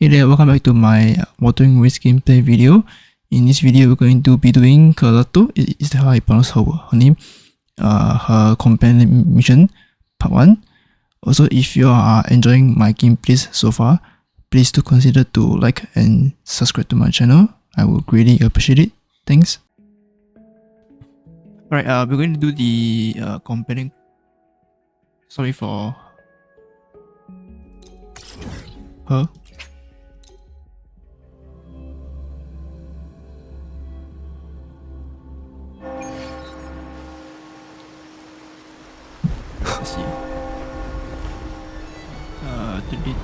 Hey there, welcome back to my Wuthering race gameplay video. In this video, we're going to be doing Carlotta, is how I pronounce her name, her companion mission, part 1. Also, if you are enjoying my gameplays so far, please do consider to like and subscribe to my channel. I would greatly appreciate it. Thanks. Alright, we're going to do the companion. Sorry for her. Let's see. 32.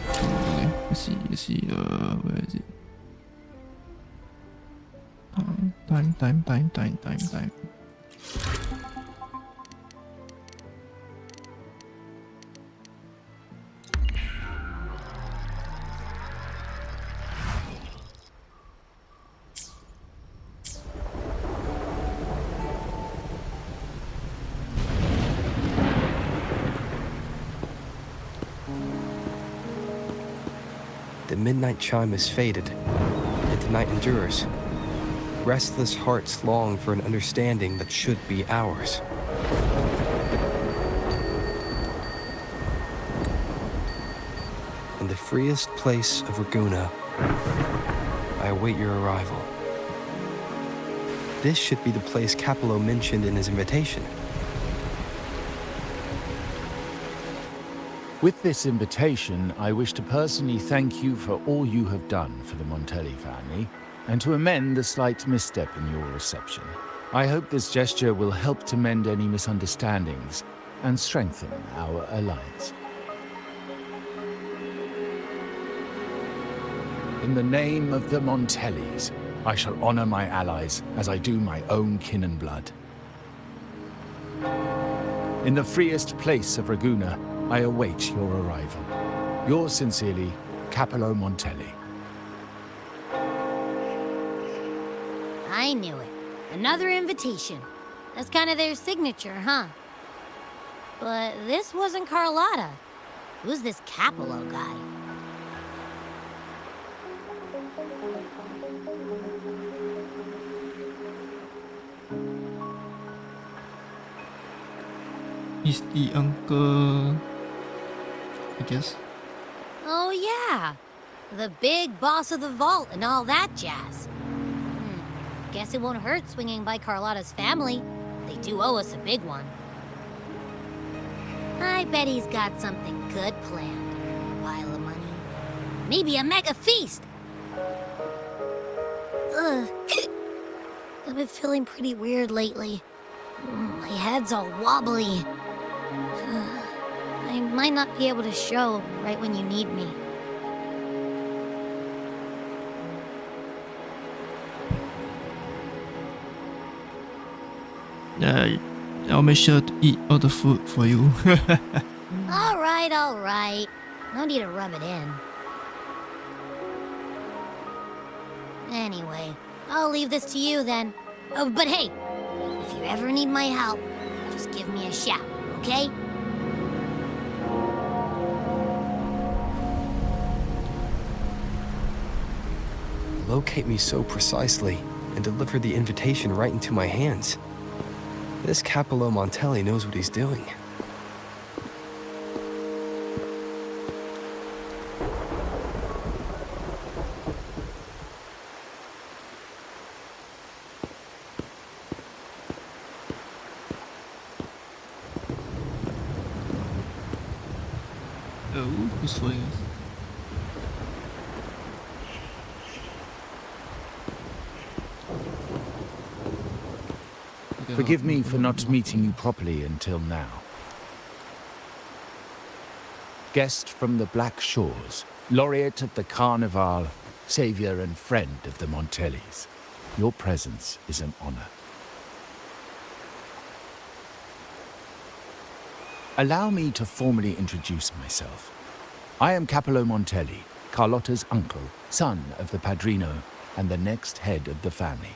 Okay. Let's see. Where is it? Time. The midnight chime is faded, and the night endures. Restless hearts long for an understanding that should be ours. In the freest place of Ragunna, I await your arrival. This should be the place Capello mentioned in his invitation. With this invitation, I wish to personally thank you for all you have done for the Montelli family, and to amend the slight misstep in your reception. I hope this gesture will help to mend any misunderstandings and strengthen our alliance. In the name of the Montellis, I shall honor my allies as I do my own kin and blood. In the freest place of Ragunna, I await your arrival. Yours sincerely, Capello Montelli. I knew it. Another invitation. That's kind of their signature, huh? But this wasn't Carlotta. Who's this Capello guy? He's the uncle, I guess. Oh, yeah. The big boss of the vault and all that jazz. Guess it won't hurt swinging by Carlotta's family. They do owe us a big one. I bet he's got something good planned. A pile of money. Maybe a mega feast! Ugh. I've been feeling pretty weird lately. My head's all wobbly. I might not be able to show right when you need me. I'll make sure to eat all the food for you. All right. No need to rub it in. Anyway, I'll leave this to you then. Oh, but hey, if you ever need my help, just give me a shout, okay? Locate me so precisely and deliver the invitation right into my hands. This Capello Montelli knows what he's doing. Oh, who's following us? Forgive me for not meeting you properly until now. Guest from the Black Shores, laureate of the Carnival, savior and friend of the Montellis. Your presence is an honor. Allow me to formally introduce myself. I am Capello Montelli, Carlotta's uncle, son of the Padrino, and the next head of the family.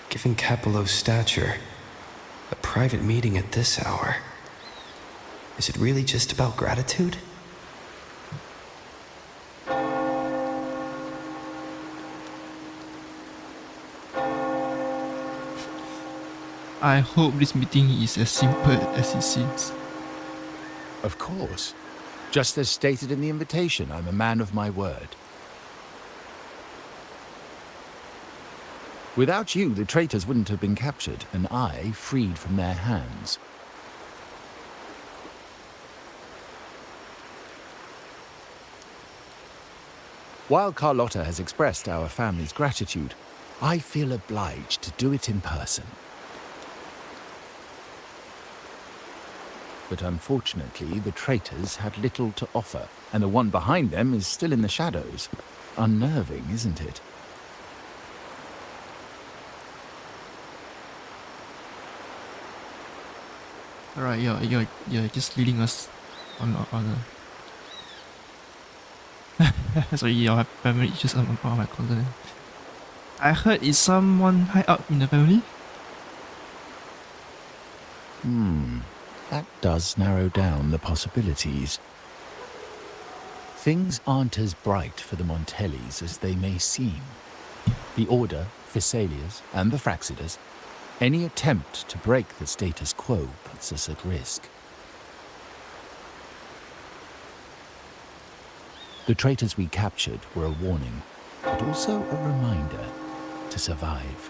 Given Capello's stature, a private meeting at this hour. Is it really just about gratitude? I hope this meeting is as simple as it seems. Of course. Just as stated in the invitation, I'm a man of my word. Without you, the traitors wouldn't have been captured, and I freed from their hands. While Carlotta has expressed our family's gratitude, I feel obliged to do it in person. But unfortunately, the traitors had little to offer, and the one behind them is still in the shadows. Unnerving, isn't it? Alright, you're just leading us on the sorry, your family issues are my concern. I heard it's someone high up in the family. That does narrow down the possibilities. Things aren't as bright for the Montellis as they may seem. The Order, Physaelias, and the Fraxidas. Any attempt to break the status quo puts us at risk. The traitors we captured were a warning, but also a reminder to survive.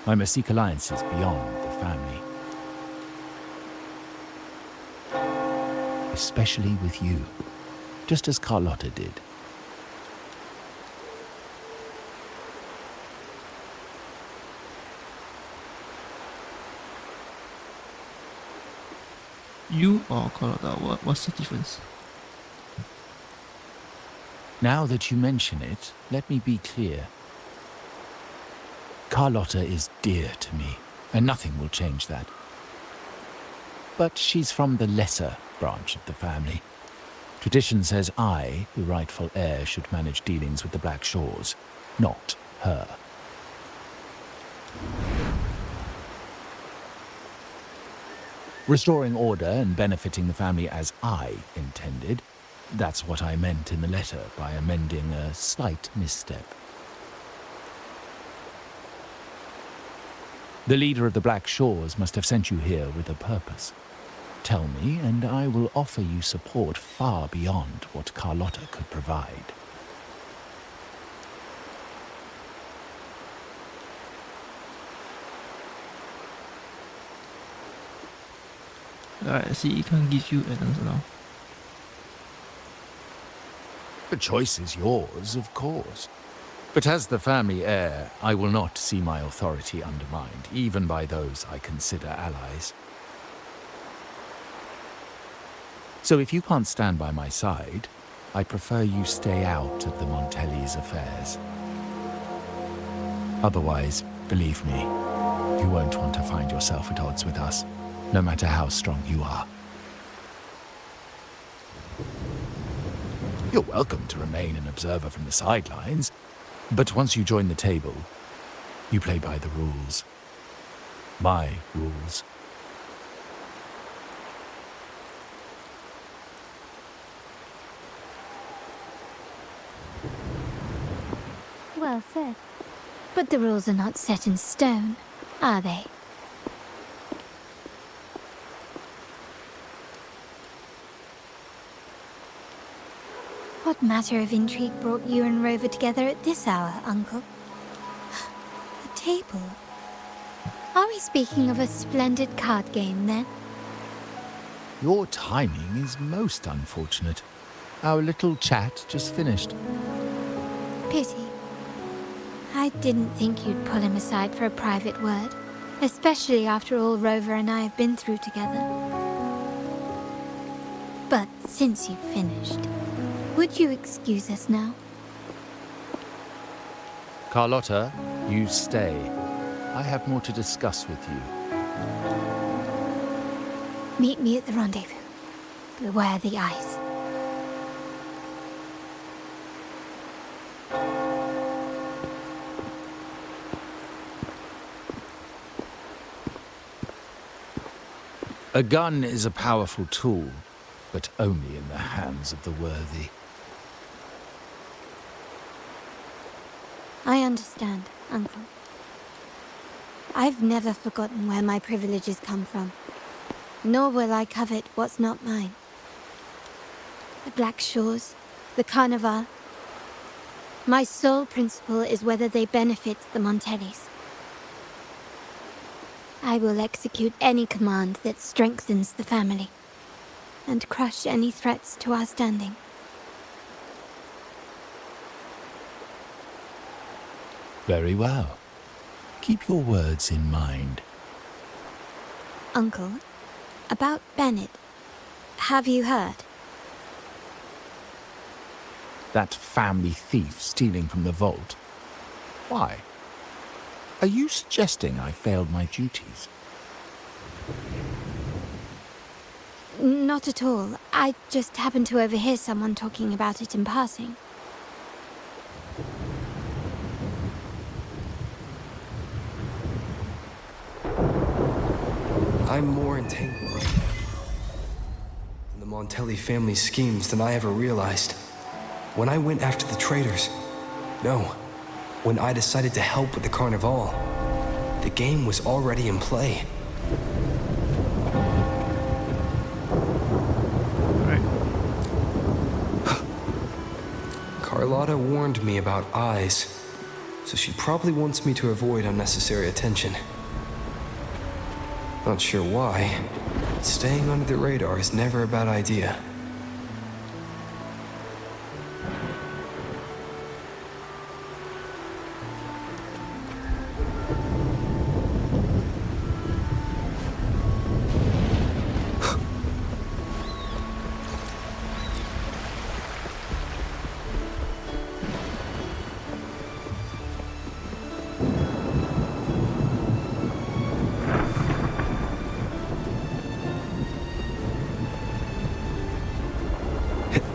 I must seek alliances beyond the family. Especially with you, just as Carlotta did. You or Carlotta, what's the difference? Now that you mention it, let me be clear. Carlotta is dear to me, and nothing will change that. But she's from the lesser branch of the family. Tradition says I, the rightful heir, should manage dealings with the Black Shores, not her. Restoring order and benefiting the family as I intended, that's what I meant in the letter by amending a slight misstep. The leader of the Black Shores must have sent you here with a purpose. Tell me, and I will offer you support far beyond what Carlotta could provide. Alright, see, he can't give you an answer now. The choice is yours, of course. But as the family heir, I will not see my authority undermined, even by those I consider allies. So if you can't stand by my side, I prefer you stay out of the Montelli's affairs. Otherwise, believe me, you won't want to find yourself at odds with us, no matter how strong you are. You're welcome to remain an observer from the sidelines, but once you join the table, you play by the rules. My rules. Well said. But the rules are not set in stone, are they? What matter of intrigue brought you and Rover together at this hour, Uncle? A table? Are we speaking of a splendid card game, then? Your timing is most unfortunate. Our little chat just finished. Pity. I didn't think you'd pull him aside for a private word, especially after all Rover and I have been through together. But since you've finished, would you excuse us now? Carlotta, you stay. I have more to discuss with you. Meet me at the rendezvous. Beware the ice. A gun is a powerful tool, but only in the hands of the worthy. I understand, Uncle. I've never forgotten where my privileges come from, nor will I covet what's not mine. The Black Shores, the Carnival. My sole principle is whether they benefit the Montellis. I will execute any command that strengthens the family, and crush any threats to our standing. Very well. Keep your words in mind. Uncle, about Bennett, have you heard? That family thief stealing from the vault. Why? Are you suggesting I failed my duties? Not at all. I just happened to overhear someone talking about it in passing. I'm more entangled in the Montelli family schemes than I ever realized. When I went after the traitors, no, when I decided to help with the Carnival, the game was already in play. Alright. Carlotta warned me about eyes, so she probably wants me to avoid unnecessary attention. Not sure why, but staying under the radar is never a bad idea.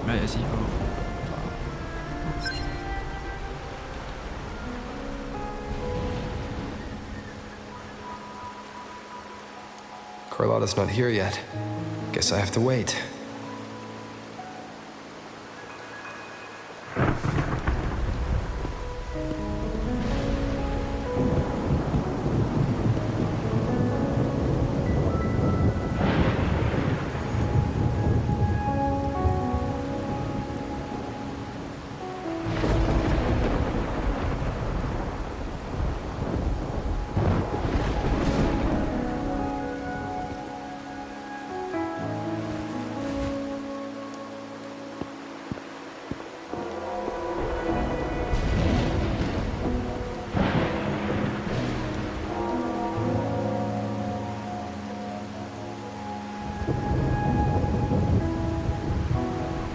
Right, I see how. Carlotta's not here yet. Guess I have to wait.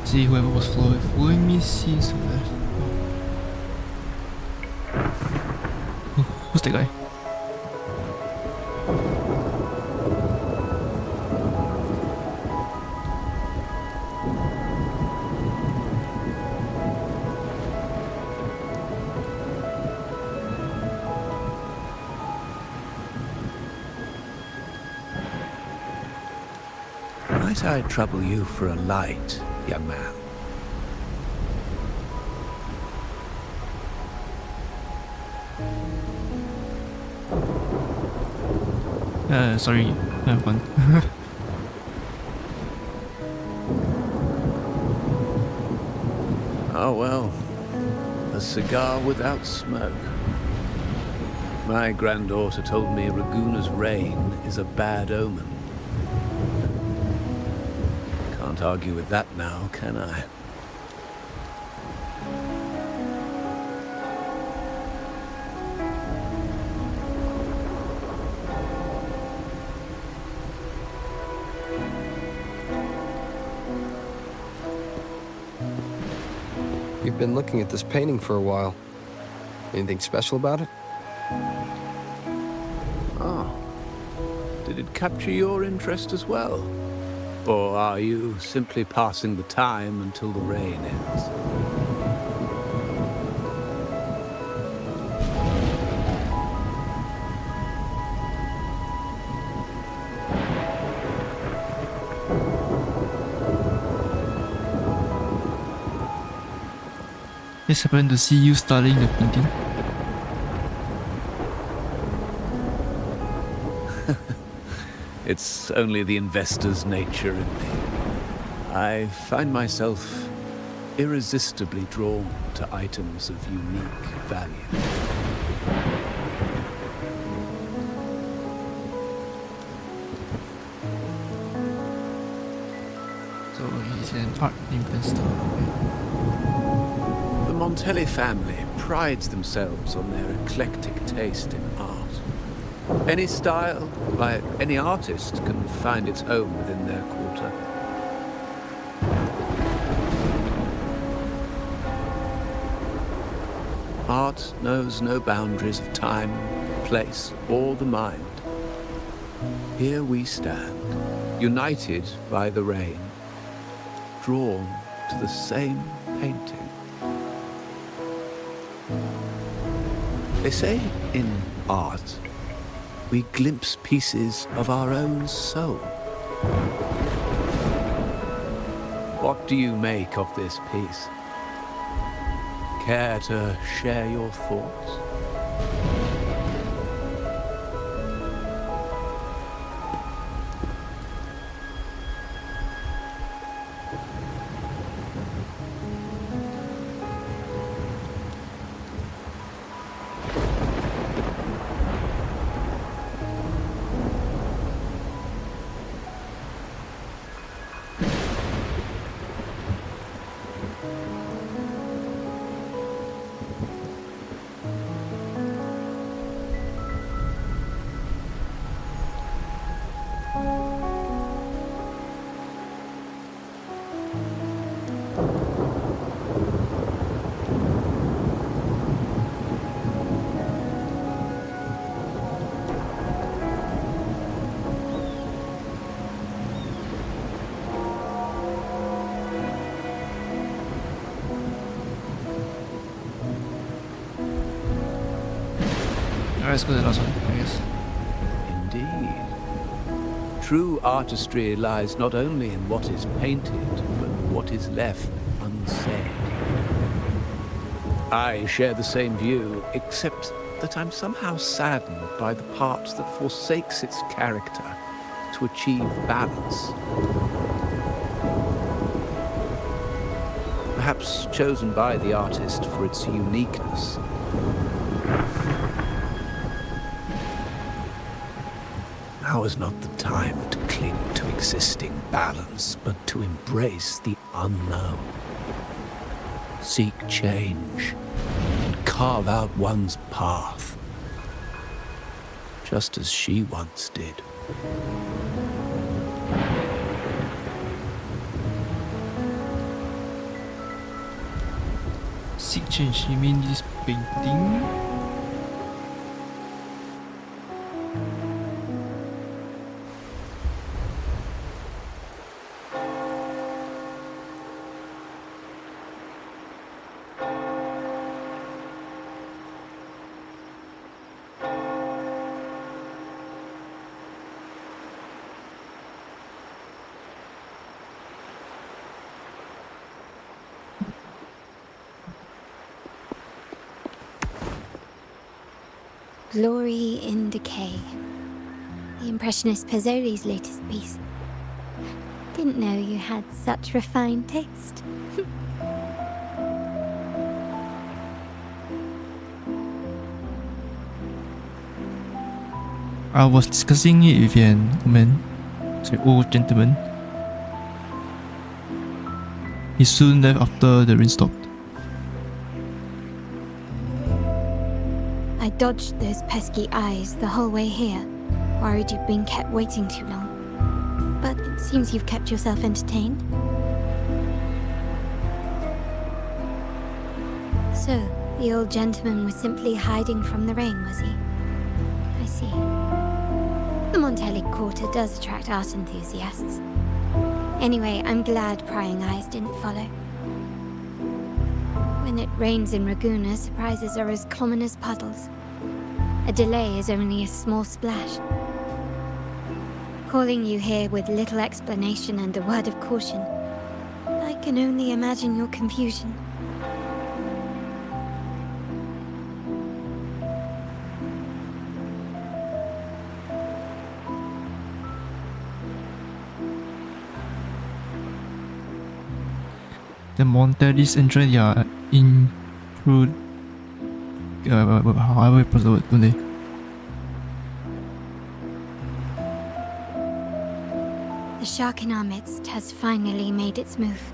See whoever was following me seems to have. Who's the guy? Might I trouble you for a light, young man? Sorry, have fun. Oh well, a cigar without smoke. My granddaughter told me Raguna's rain is a bad omen. Can't argue with that now, can I? You've been looking at this painting for a while. Anything special about it? Oh. Did it capture your interest as well? Or are you simply passing the time until the rain ends? Just happened to see you studying the painting. It's only the investor's nature in me. I find myself irresistibly drawn to items of unique value. So he's an art investor. The Montelli family prides themselves on their eclectic taste in art. Any style, by any artist, can find its home within their quarter. Art knows no boundaries of time, place, or the mind. Here we stand, united by the rain, drawn to the same painting. They say in art, we glimpse pieces of our own soul. What do you make of this piece? Care to share your thoughts? Alright, let's go to the last one, I guess. Indeed. True artistry lies not only in what is painted, but what is left unsaid. I share the same view, except that I'm somehow saddened by the part that forsakes its character to achieve balance. Perhaps chosen by the artist for its uniqueness. Now is not the time to cling to existing balance, but to embrace the unknown. Seek change and carve out one's path, just as she once did. Seek change, you mean this painting? Glory in Decay. The Impressionist Pazzoli's latest piece. Didn't know you had such refined taste. I was discussing it with an old gentleman. He soon left after the rain stopped. I dodged those pesky eyes the whole way here, worried you'd been kept waiting too long. But it seems you've kept yourself entertained. So, the old gentleman was simply hiding from the rain, was he? I see. The Montelli Quarter does attract art enthusiasts. Anyway, I'm glad prying eyes didn't follow. When it rains in Ragusa, surprises are as common as puddles. A delay is only a small splash. Calling you here with little explanation and a word of caution, I can only imagine your confusion. the Montellis entrance, yeah, in through however you pronounce the word, don't they? The shark in our midst has finally made its move.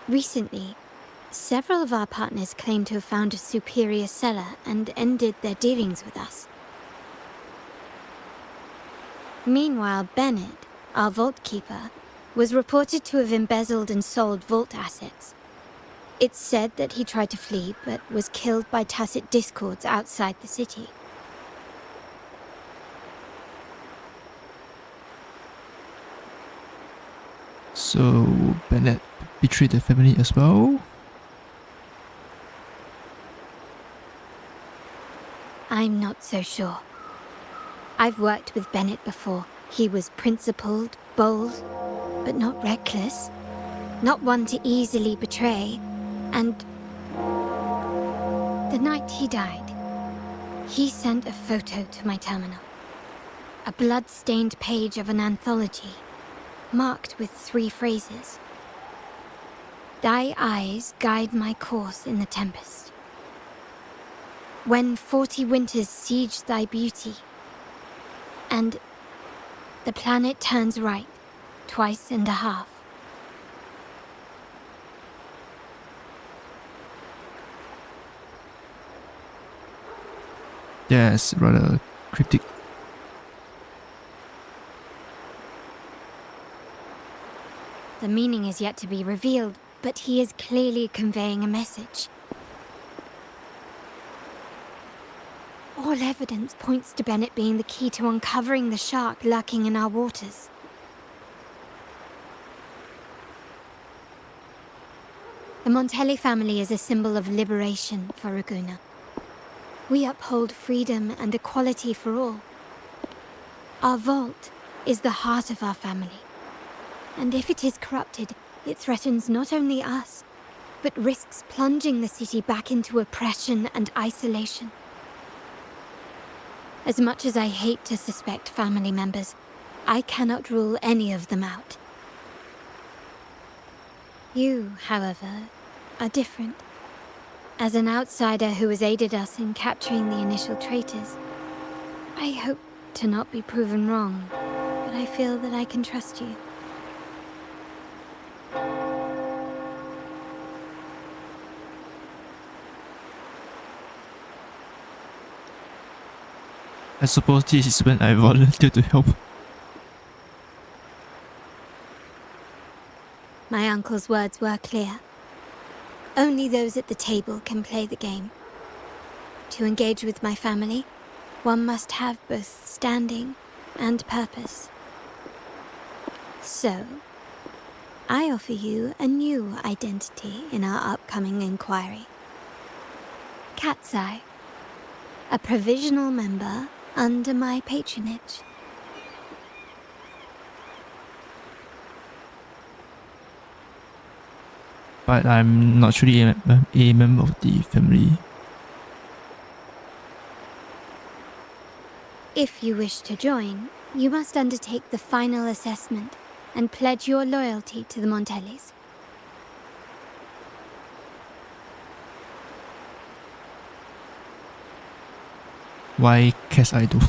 Recently, several of our partners claim to have found a superior seller and ended their dealings with us. Meanwhile, Bennett, our vault keeper, was reported to have embezzled and sold vault assets. It's said that he tried to flee, but was killed by tacit discords outside the city. So Bennett betrayed the family as well? I'm not so sure. I've worked with Bennett before. He was principled, bold, but not reckless. Not one to easily betray. And the night he died, he sent a photo to my terminal. A blood-stained page of an anthology, marked with 3 phrases. Thy eyes guide my course in the tempest. When 40 winters siege thy beauty, and the planet turns right, twice and a half. That's rather cryptic. The meaning is yet to be revealed, but he is clearly conveying a message. All evidence points to Bennett being the key to uncovering the shark lurking in our waters. The Montelli family is a symbol of liberation for Raguna. We uphold freedom and equality for all. Our vault is the heart of our family. And if it is corrupted, it threatens not only us, but risks plunging the city back into oppression and isolation. As much as I hate to suspect family members, I cannot rule any of them out. You, however, are different. As an outsider who has aided us in capturing the initial traitors, I hope to not be proven wrong, but I feel that I can trust you. I suppose this is when I volunteer to help. My uncle's words were clear. Only those at the table can play the game. To engage with my family, one must have both standing and purpose. So, I offer you a new identity in our upcoming inquiry. Cat's Eye, a provisional member under my patronage. But I'm not really a member of the family. If you wish to join, you must undertake the final assessment and pledge your loyalty to the Montellis. Why can't I do?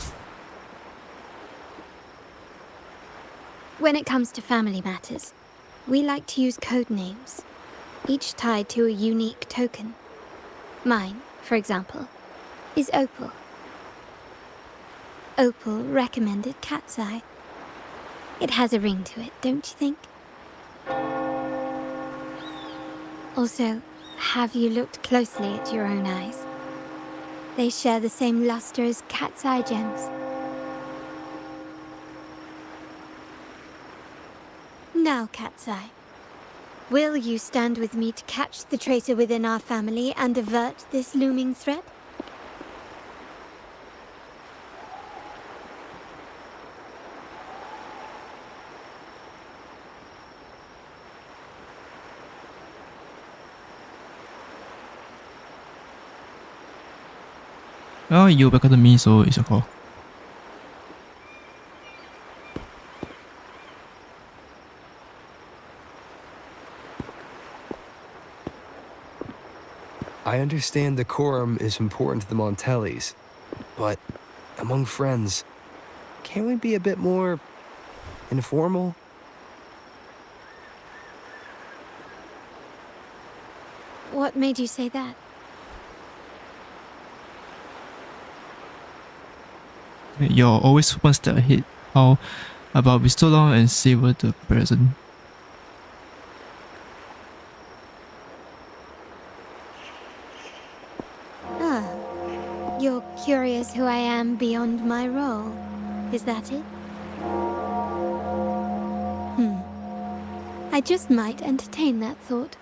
When it comes to family matters, we like to use code names, each tied to a unique token. Mine, for example, is Opal. Opal recommended Cat's Eye. It has a ring to it, don't you think? Also, have you looked closely at your own eyes? They share the same luster as Cat's Eye gems. Now, Cat's Eye, will you stand with me to catch the traitor within our family and avert this looming threat? Oh, you back at me, so it's a call. I understand decorum is important to the Montellis, but among friends, can't we be a bit more informal? What made you say that? You're always one step ahead. How about we slow down and savor the present? Ah, you're curious who I am beyond my role. Is that it? I just might entertain that thought.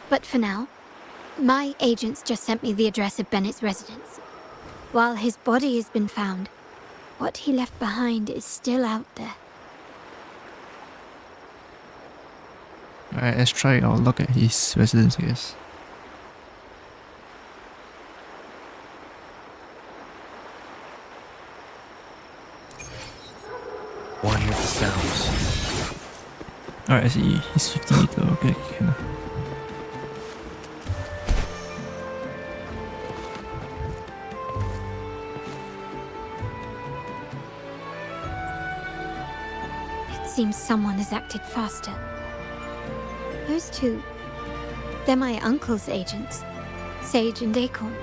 But for now, my agents just sent me the address of Bennett's residence. While his body has been found, what he left behind is still out there. Alright, let's try our luck at his residence, I guess. One with the sounds. Alright, I see. He's 50 meter. Okay, can. It seems someone has acted faster. Those two, they're my uncle's agents, Sage and Acorn.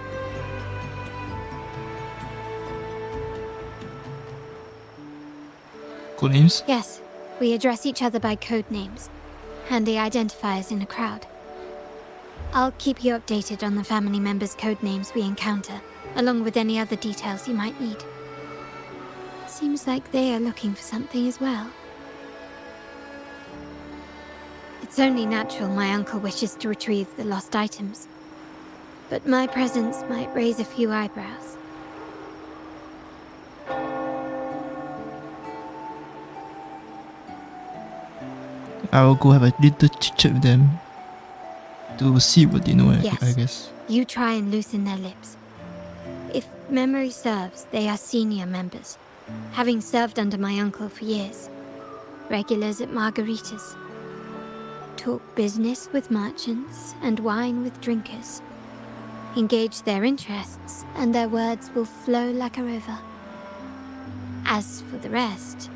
Cool names? Yes, we address each other by code names, handy identifiers in a crowd. I'll keep you updated on the family members' code names we encounter, along with any other details you might need. Seems like they are looking for something as well. It's only natural my uncle wishes to retrieve the lost items, but my presence might raise a few eyebrows. I will go have a little chit chat with them to see what they know, Yes. I guess. You try and loosen their lips. If memory serves, they are senior members, having served under my uncle for years. Regulars at margaritas. Talk business with merchants and wine with drinkers. Engage their interests, and their words will flow like a river. As for the rest,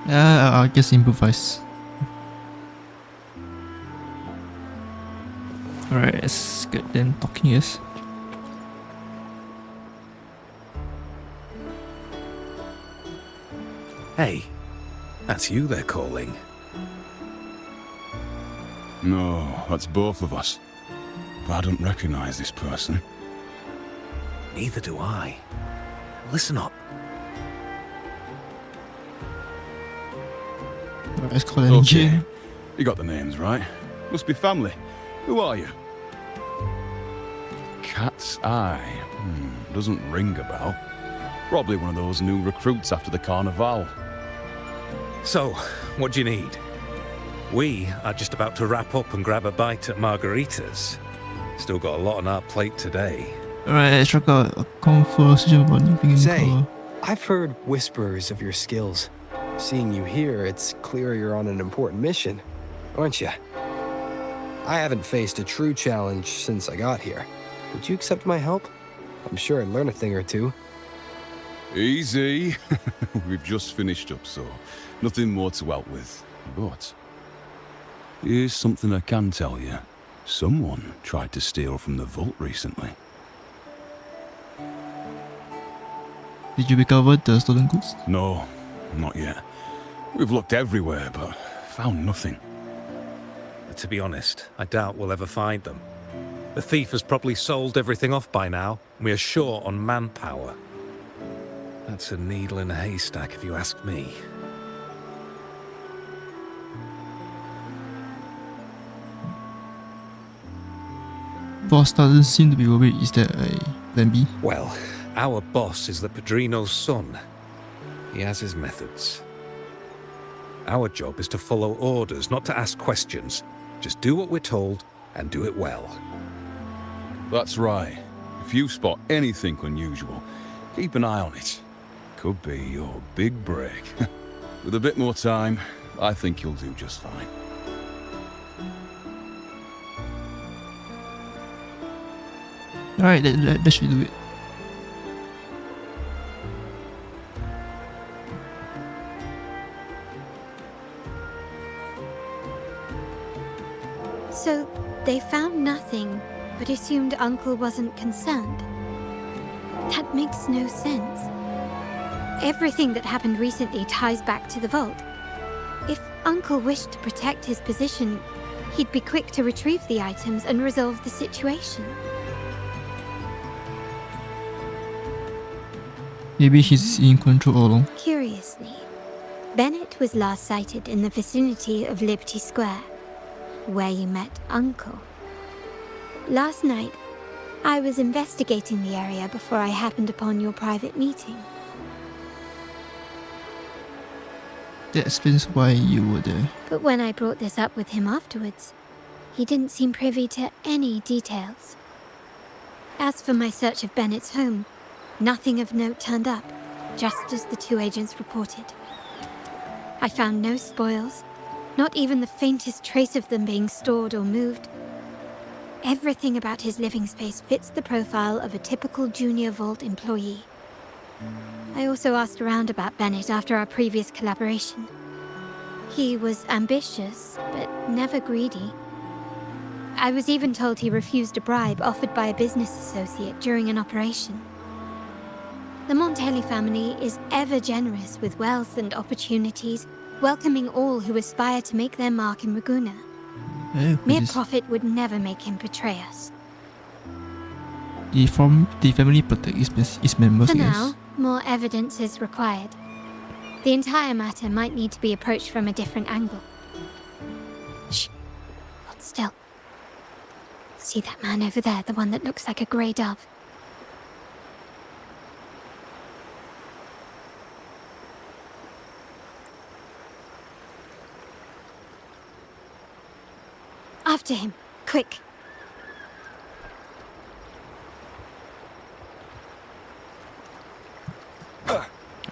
I guess improvise. Alright, let's get them talking, yes. Hey, that's you they're calling. No, that's both of us. But I don't recognize this person. Neither do I. Listen up. Alright, let's call them Okay, Jim. you got the names right. Must be family. Who are you? Cat's Eye. Doesn't ring a bell. Probably one of those new recruits after the Carnival. So, what do you need? We are just about to wrap up and grab a bite at margaritas. Still got a lot on our plate today. Alright, let's check out a conversation about new thing in Say, color. I've heard whispers of your skills. Seeing you here, it's clear you're on an important mission, aren't you? I haven't faced a true challenge since I got here. Would you accept my help? I'm sure I'd learn a thing or two. Easy. We've just finished up, so nothing more to help with. But here's something I can tell you. Someone tried to steal from the vault recently. Did you recover the stolen goods? No, not yet. We've looked everywhere, but found nothing. To be honest, I doubt we'll ever find them. The thief has probably sold everything off by now. We are short on manpower. That's a needle in a haystack, if you ask me. Boss doesn't seem to be worried. Is there a plan B? Well, our boss is the Padrino's son. He has his methods. Our job is to follow orders, not to ask questions. Just do what we're told, and do it well. That's right. If you spot anything unusual, keep an eye on it. Could be your big break. With a bit more time, I think you'll do just fine. Alright, that should do it. So, they found nothing, but assumed Uncle wasn't concerned. That makes no sense. Everything that happened recently ties back to the vault. If Uncle wished to protect his position, he'd be quick to retrieve the items and resolve the situation. Maybe he's in control all along. Curiously, Bennett was last sighted in the vicinity of Liberty Square, where you met Uncle. Last night, I was investigating the area before I happened upon your private meeting. That explains why you were there. But when I brought this up with him afterwards, he didn't seem privy to any details. As for my search of Bennett's home, nothing of note turned up, just as the two agents reported. I found no spoils, not even the faintest trace of them being stored or moved. Everything about his living space fits the profile of a typical Junior Vault employee. I also asked around about Bennett after our previous collaboration. He was ambitious, but never greedy. I was even told he refused a bribe offered by a business associate during an operation. The Montelli family is ever generous with wealth and opportunities, welcoming all who aspire to make their mark in Ragusa. Oh, Mere profit would never make him betray us. the family protect its members, For I guess. now, more evidence is required. The entire matter might need to be approached from a different angle. Shh. Hold still. See that man over there, the one that looks like a grey dove? After him, quick.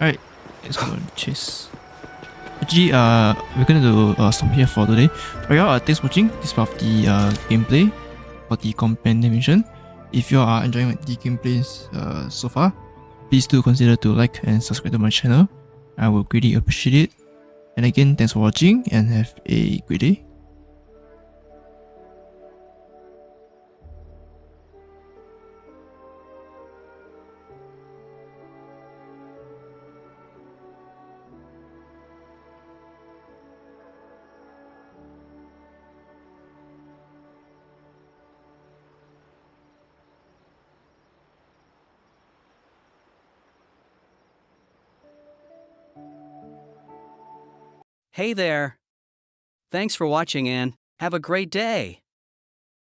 Alright, let's go and chase. Actually, we're gonna do stop here for today. Alright, thanks for watching this part of the gameplay for the companion mission. If you are enjoying the gameplays so far, please do consider to like and subscribe to my channel. I will greatly appreciate it. And again, thanks for watching and have a great day. Hey there! Thanks for watching and have a great day!